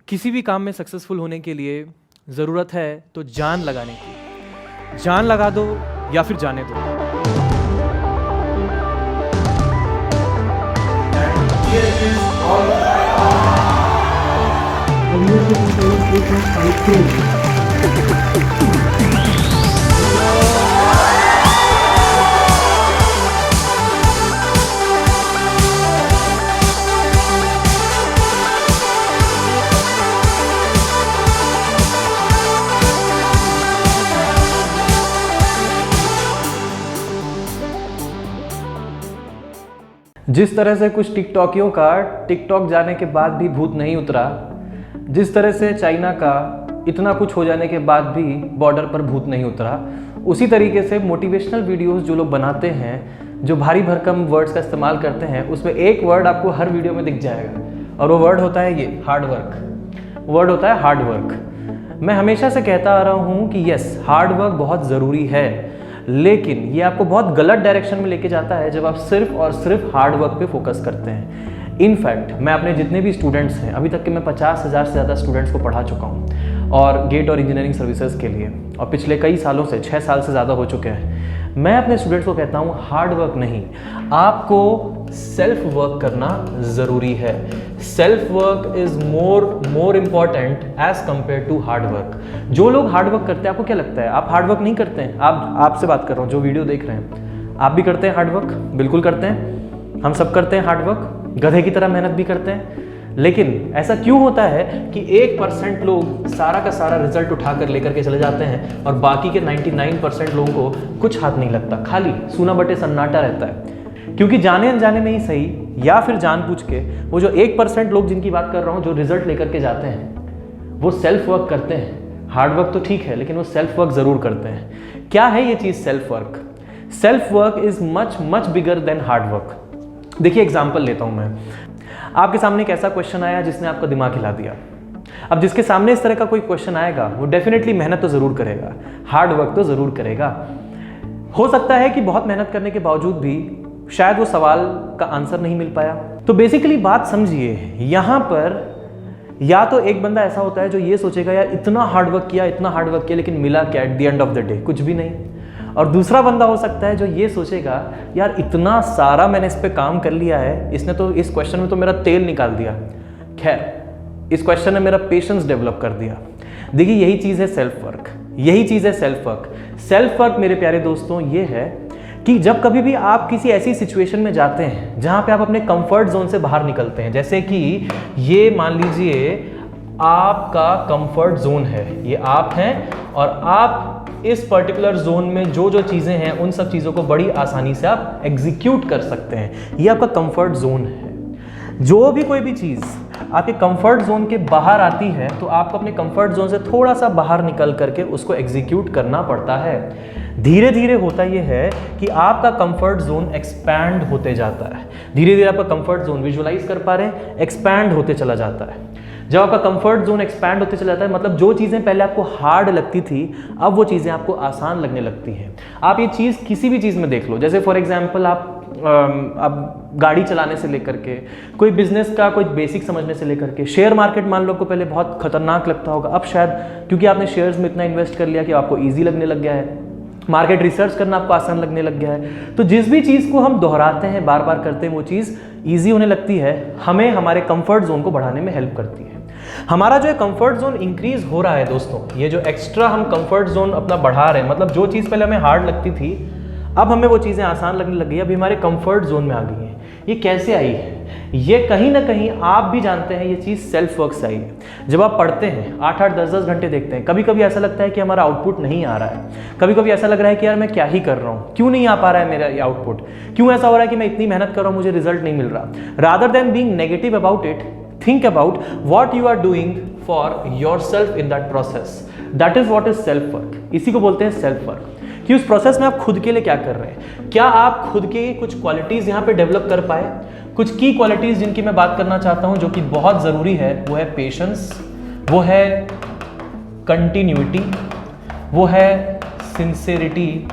किसी भी काम में सक्सेसफुल होने के लिए ज़रूरत है तो जान लगाने की। जान लगा दो या फिर जाने दो। जिस तरह से कुछ टिकटॉकियों का टिकटॉक जाने के बाद भी भूत नहीं उतरा, जिस तरह से चाइना का इतना कुछ हो जाने के बाद भी बॉर्डर पर भूत नहीं उतरा, उसी तरीके से मोटिवेशनल वीडियोस जो लोग बनाते हैं, जो भारी भरकम वर्ड्स का इस्तेमाल करते हैं, उसमें एक वर्ड आपको हर वीडियो में दिख जाएगा और वो वर्ड होता है ये हार्ड वर्क। वर्ड होता है हार्ड वर्क। मैं हमेशा से कहता आ रहा हूँ कि यस, हार्ड वर्क बहुत ज़रूरी है, लेकिन ये आपको बहुत गलत डायरेक्शन में लेके जाता है जब आप सिर्फ और सिर्फ हार्ड वर्क पे फोकस करते हैं। इनफैक्ट मैं अपने जितने भी स्टूडेंट्स हैं, अभी तक के मैं 50,000 से ज़्यादा स्टूडेंट्स को पढ़ा चुका हूँ और गेट और इंजीनियरिंग सर्विसेज के लिए, और पिछले कई सालों से 6 साल से ज़्यादा हो चुके हैं। मैं अपने स्टूडेंट्स को कहता हूँ हार्ड वर्क नहीं, आपको सेल्फ वर्क करना ज़रूरी है। Self work is more important as compare to hard work. जो लोग हार्ड वर्क करते हैं, आपको क्या लगता है आप हार्ड वर्क नहीं करते हैं? आपसे बात कर रहा हूँ जो वीडियो देख रहे हैं, आप भी करते हैं हार्ड वर्क? बिल्कुल करते हैं, हम सब करते हैं हार्ड वर्क, गधे की तरह मेहनत भी करते हैं। लेकिन ऐसा क्यों होता है कि 1% लोग सारा का सारा रिजल्ट उठा कर लेकर के चले जाते हैं और बाकी के 99% लोगों को कुछ हाथ नहीं लगता, खाली सूना बटे सन्नाटा रहता है? क्योंकि जाने अनजाने में ही सही या फिर जानबूझ के वो जो 1% लोग जिनकी बात कर रहा हूँ, जो रिजल्ट लेकर के जाते हैं, वो सेल्फ वर्क करते हैं। हार्ड वर्क तो ठीक है, लेकिन वो सेल्फ वर्क ज़रूर करते हैं। क्या है ये चीज़ self work? Self work is much bigger than hard work. देखिए एग्जाम्पल लेता हूँ मैं। आपके सामने एक ऐसा क्वेश्चन आया जिसने आपका दिमाग हिला दिया। अब जिसके सामने इस तरह का कोई क्वेश्चन आएगा, वो डेफिनेटली मेहनत तो ज़रूर करेगा, हार्ड वर्क तो ज़रूर करेगा। हो सकता है कि बहुत मेहनत करने के बावजूद भी शायद वो सवाल का आंसर नहीं मिल पाया। तो बेसिकली बात समझिए, यहाँ पर या तो एक बंदा ऐसा होता है जो ये सोचेगा यार इतना हार्ड वर्क किया, लेकिन मिला क्या at the end of the day? कुछ भी नहीं। और दूसरा बंदा हो सकता है जो ये सोचेगा यार इतना सारा मैंने इस पे काम कर लिया है, इसने तो इस क्वेश्चन में तो मेरा तेल निकाल दिया, खैर इस क्वेश्चन ने मेरा पेशेंस डेवलप कर दिया। देखिए यही चीज़ है सेल्फ वर्क, यही चीज़ है सेल्फ वर्क। सेल्फ वर्क मेरे प्यारे दोस्तों ये है कि जब कभी भी आप किसी ऐसी सिचुएशन में जाते हैं जहाँ पे आप अपने कंफर्ट जोन से बाहर निकलते हैं, जैसे कि ये मान लीजिए आपका कंफर्ट जोन है, ये आप हैं और आप इस पर्टिकुलर जोन में जो जो चीज़ें हैं उन सब चीज़ों को बड़ी आसानी से आप एग्जीक्यूट कर सकते हैं। ये आपका कंफर्ट जोन है। जो भी कोई भी चीज़ आपके कंफर्ट जोन के बाहर आती है तो आपको अपने कंफर्ट जोन से थोड़ा सा बाहर निकल करके उसको एग्जीक्यूट करना पड़ता है। धीरे धीरे होता यह है कि आपका कंफर्ट जोन एक्सपैंड होते जाता है। धीरे धीरे आपका कंफर्ट जोन, विजुअलाइज कर पा रहे हैं, एक्सपैंड होते चला जाता है। जब आपका कंफर्ट जोन एक्सपैंड होते चला जाता है, मतलब जो चीज़ें पहले आपको हार्ड लगती थी, अब वो चीज़ें आपको आसान लगने लगती हैं। आप ये चीज़ किसी भी चीज़ में देख लो, जैसे फॉर एग्जांपल आप गाड़ी चलाने से लेकर के, कोई बिजनेस का कोई बेसिक समझने से लेकर के, शेयर मार्केट मान लो आपको पहले बहुत खतरनाक लगता होगा, अब शायद क्योंकि आपने शेयर्स में इतना इन्वेस्ट कर लिया कि आपको ईजी लगने लग गया है। मार्केट रिसर्च करना आपको आसान लगने लग गया है। तो जिस भी चीज़ को हम दोहराते हैं, बार बार करते हैं, वो चीज़ ईजी होने लगती है, हमें हमारे कंफर्ट जोन को बढ़ाने में हेल्प करती है। हमारा जो है कंफर्ट जोन इंक्रीज हो रहा है दोस्तों, ये जो एक्स्ट्रा हम कंफर्ट जोन अपना बढ़ा रहे हैं, मतलब जो चीज़ पहले हमें हार्ड लगती थी अब हमें वो चीज़ें आसान लगने लग गई, अभी हमारे कंफर्ट जोन में आ गई हैं। ये कैसे आई है? ये कहीं ना कहीं आप भी जानते हैं, ये चीज़ सेल्फ वर्क से आई है। जब आप पढ़ते हैं 8-8, 10-10 घंटे देखते हैं, कभी कभी ऐसा लगता है कि हमारा आउटपुट नहीं आ रहा है, कभी कभी ऐसा लग रहा है कि यार मैं क्या ही कर रहा हूँ, क्यों नहीं आ पा रहा है मेरा ये आउटपुट, क्यों ऐसा हो रहा है कि मैं इतनी मेहनत कर रहा हूँ मुझे रिजल्ट नहीं मिल रहा। Rather than being negative about it, think about what you are doing for yourself in that process. That is what is self work. इसी को बोलते हैं सेल्फ वर्क, कि उस प्रोसेस में आप खुद के लिए क्या कर रहे हैं। क्या आप खुद के कुछ क्वालिटीज़ यहाँ पे डेवलप कर पाए? कुछ की क्वालिटीज़ जिनकी मैं बात करना चाहता हूँ जो कि बहुत ज़रूरी है, वो है पेशेंस, वो है कंटिन्यूटी, वो है सिंसेरिटी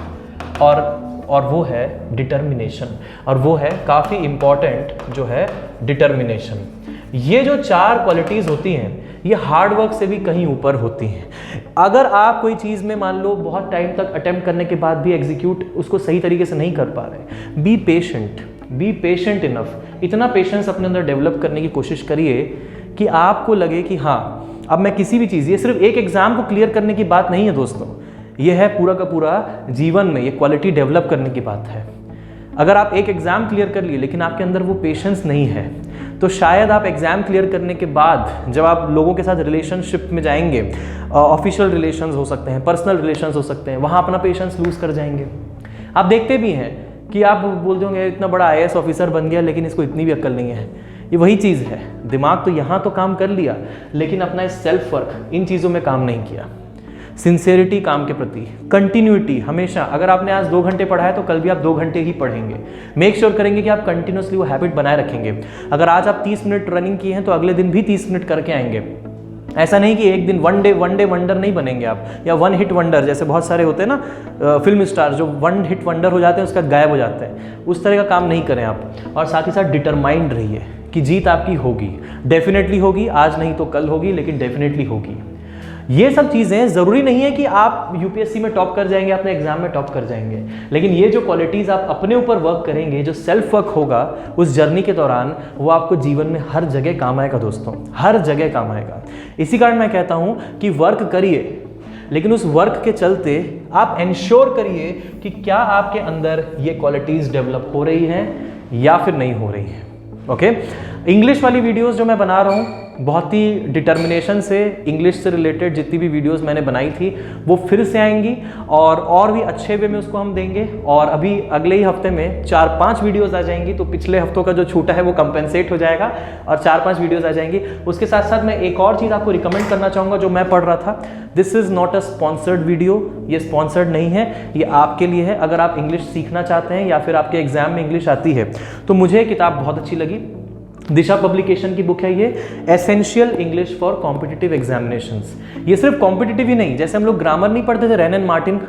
और वो है डिटर्मिनेशन, और वो है काफ़ी इम्पॉर्टेंट जो है डिटर्मिनेशन। ये जो 4 क्वालिटीज़ होती हैं, ये हार्ड वर्क से भी कहीं ऊपर होती हैं। अगर आप कोई चीज़ में मान लो बहुत टाइम तक अटेम्प्ट करने के बाद भी एग्जीक्यूट उसको सही तरीके से नहीं कर पा रहे, बी पेशेंट इनफ। इतना पेशेंस अपने अंदर डेवलप करने की कोशिश करिए कि आपको लगे कि हाँ अब मैं किसी भी चीज़, ये सिर्फ एक एग्जाम को क्लियर करने की बात नहीं है दोस्तों, ये है पूरा का पूरा जीवन में ये क्वालिटी डेवलप करने की बात है। अगर आप एक एग्ज़ाम क्लियर कर लिए लेकिन आपके अंदर वो पेशेंस नहीं है, तो शायद आप एग्ज़ाम क्लियर करने के बाद जब आप लोगोंगे साथ रिलेशनशिप में जाएंगे, ऑफिशियल रिलेशंस हो सकते हैं, पर्सनल रिलेशंस हो सकते हैं, वहाँ अपना पेशेंस लूज़ कर जाएंगे। आप देखते भी हैं कि आप बोलते होंगे इतना बड़ा IAS ऑफिसर बन गया लेकिन इसको इतनी भी अक्ल नहीं है। ये वही चीज़ है, दिमाग तो यहाँ तो काम कर लिया लेकिन अपना सेल्फ वर्क इन चीज़ों में काम नहीं किया। सिंसेरिटी काम के प्रति, कंटिन्यूटी हमेशा, अगर आपने आज 2 घंटे पढ़ा है तो कल भी आप 2 घंटे ही पढ़ेंगे। मेक श्योर करेंगे कि आप कंटिन्यूसली वो हैबिट बनाए रखेंगे। अगर आज आप 30 मिनट रनिंग किए हैं तो अगले दिन भी 30 मिनट करके आएंगे। ऐसा नहीं कि एक दिन वन डे वंडर नहीं बनेंगे आप, या वन हिट वंडर जैसे बहुत सारे होते हैं ना फिल्म स्टार जो वन हिट वंडर हो जाते हैं उसका गायब हो जाते हैं, उस तरह का काम नहीं करें आप। और साथ ही साथ डिटरमाइंड रहिए कि जीत आपकी होगी, डेफिनेटली होगी, आज नहीं तो कल होगी लेकिन डेफिनेटली होगी। ये सब चीज़ें ज़रूरी नहीं है कि आप यूपीएससी में टॉप कर जाएंगे, अपने एग्जाम में टॉप कर जाएंगे, लेकिन ये जो क्वालिटीज़ आप अपने ऊपर वर्क करेंगे, जो सेल्फ वर्क होगा उस जर्नी के दौरान, वो आपको जीवन में हर जगह काम आएगा दोस्तों, हर जगह काम आएगा। इसी कारण मैं कहता हूँ कि वर्क करिए, लेकिन उस वर्क के चलते आप इंश्योर करिए कि क्या आपके अंदर ये क्वालिटीज़ डेवलप हो रही हैं या फिर नहीं हो रही हैं। ओके, इंग्लिश वाली वीडियोस जो मैं बना रहा हूँ बहुत ही डिटर्मिनेशन से इंग्लिश से रिलेटेड जितनी भी वीडियोस मैंने बनाई थी वो फिर से आएंगी और भी अच्छे वे में उसको हम देंगे। और अभी अगले ही हफ्ते में 4-5 वीडियोस आ जाएंगी, तो पिछले हफ्तों का जो छूटा है वो कंपेंसेट हो जाएगा और 4-5 वीडियोस आ जाएंगी। उसके साथ साथ मैं एक और चीज़ आपको रिकमेंड करना चाहूँगा जो मैं पढ़ रहा था। This is not a sponsored video, ये स्पॉन्सर्ड नहीं है, ये आपके लिए है। अगर आप इंग्लिश सीखना चाहते हैं या फिर आपके एग्जाम में इंग्लिश आती है तो मुझे ये किताब बहुत अच्छी लगी। दिशा पब्लिकेशन की बुक है ये, essential English for competitive examinations. ये सिर्फ कॉम्पिटिटिव ही नहीं, जैसे हम लोग ग्रामर नहीं पढ़ते थे रैन एंड मार्टिन,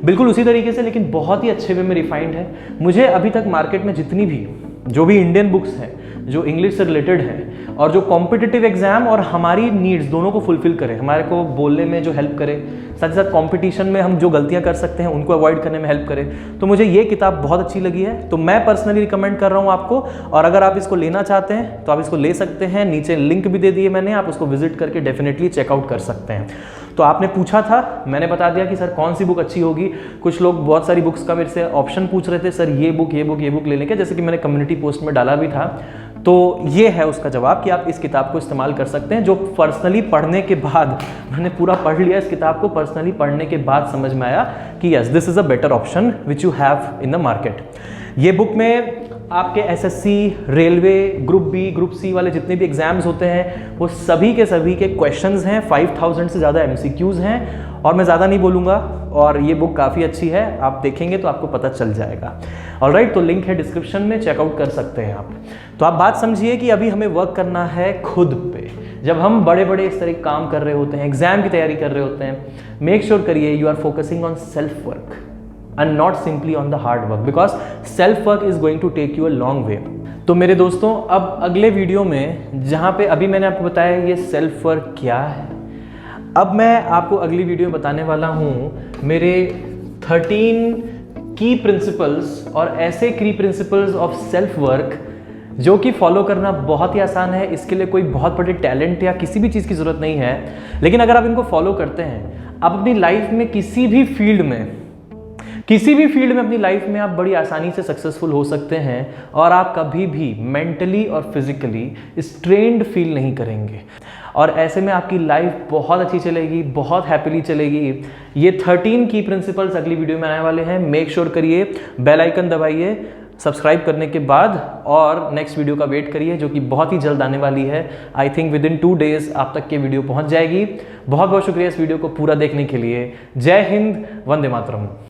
बिल्कुल उसी तरीके से, लेकिन बहुत ही अच्छे वे में रिफाइंड है। मुझे अभी तक मार्केट में जितनी भी जो भी इंडियन बुक्स हैं जो इंग्लिश से रिलेटेड है और जो कॉम्पिटिटिव एग्जाम और हमारी नीड्स दोनों को फुलफिल करे, हमारे को बोलने में जो हेल्प करे, साथ ही साथ कंपटीशन में हम जो गलतियां कर सकते हैं उनको अवॉइड करने में हेल्प करे, तो मुझे ये किताब बहुत अच्छी लगी है। तो मैं पर्सनली रिकमेंड कर रहा हूँ आपको, और अगर आप इसको लेना चाहते हैं तो आप इसको ले सकते हैं। नीचे लिंक भी दे दिए मैंने, आप उसको विजिट करके डेफिनेटली चेकआउट कर सकते हैं। तो आपने पूछा था, मैंने बता दिया कि सर कौन सी बुक अच्छी होगी। कुछ लोग बहुत सारी बुक्स का मेरे से ऑप्शन पूछ रहे थे, सर ये बुक ले लें क्या, जैसे कि मैंने कम्युनिटी पोस्ट में डाला भी था। तो ये है उसका जवाब कि आप इस किताब को इस्तेमाल कर सकते हैं, जो पर्सनली पढ़ने के बाद, मैंने पूरा पढ़ लिया इस किताब को, पर्सनली पढ़ने के बाद समझ में आया कि yes this is a better option which you have in the market. ये बुक में आपके SSC, railway, group B, group C वाले जितने भी एग्जाम्स होते हैं वो सभी के क्वेश्चंस हैं। 5000 से ज़्यादा MCQs हैं, और मैं ज़्यादा नहीं बोलूँगा। और ये बुक काफ़ी अच्छी है, आप देखेंगे तो आपको पता चल जाएगा। ऑलराइट, तो लिंक है डिस्क्रिप्शन में, चेकआउट कर सकते हैं आप। तो आप बात समझिए कि अभी हमें वर्क करना है खुद पे। जब हम बड़े बड़े इस तरह के काम कर रहे होते हैं, एग्जाम की तैयारी कर रहे होते हैं, मेक श्योर करिए you are focusing on self work and not simply on the hard work, because self work is going to take you a long way। तो मेरे दोस्तों, अब अगले वीडियो में जहाँ पे अभी मैंने आपको बताया ये सेल्फ वर्क क्या है, अब मैं आपको अगली वीडियो में बताने वाला हूँ मेरे 13 की प्रिंसिपल्स और ऐसे की प्रिंसिपल्स ऑफ सेल्फ वर्क जो कि फॉलो करना बहुत ही आसान है। इसके लिए कोई बहुत बड़े टैलेंट या किसी भी चीज़ की ज़रूरत नहीं है, लेकिन अगर आप इनको फॉलो करते हैं, आप अपनी लाइफ में किसी भी फील्ड में अपनी लाइफ में आप बड़ी आसानी से सक्सेसफुल हो सकते हैं, और आप कभी भी मेंटली और फिजिकली स्ट्रेन्ड फील नहीं करेंगे, और ऐसे में आपकी लाइफ बहुत अच्छी चलेगी, बहुत हैप्पीली चलेगी। ये 13 की प्रिंसिपल्स अगली वीडियो में आने वाले हैं। मेक श्योर करिए बेल आइकन दबाइए सब्सक्राइब करने के बाद, और नेक्स्ट वीडियो का वेट करिए जो कि बहुत ही जल्द आने वाली है। I think with in 2 days आप तक ये वीडियो पहुंच जाएगी। बहुत बहुत शुक्रिया इस वीडियो को पूरा देखने के लिए। जय हिंद, वंदे मातरम।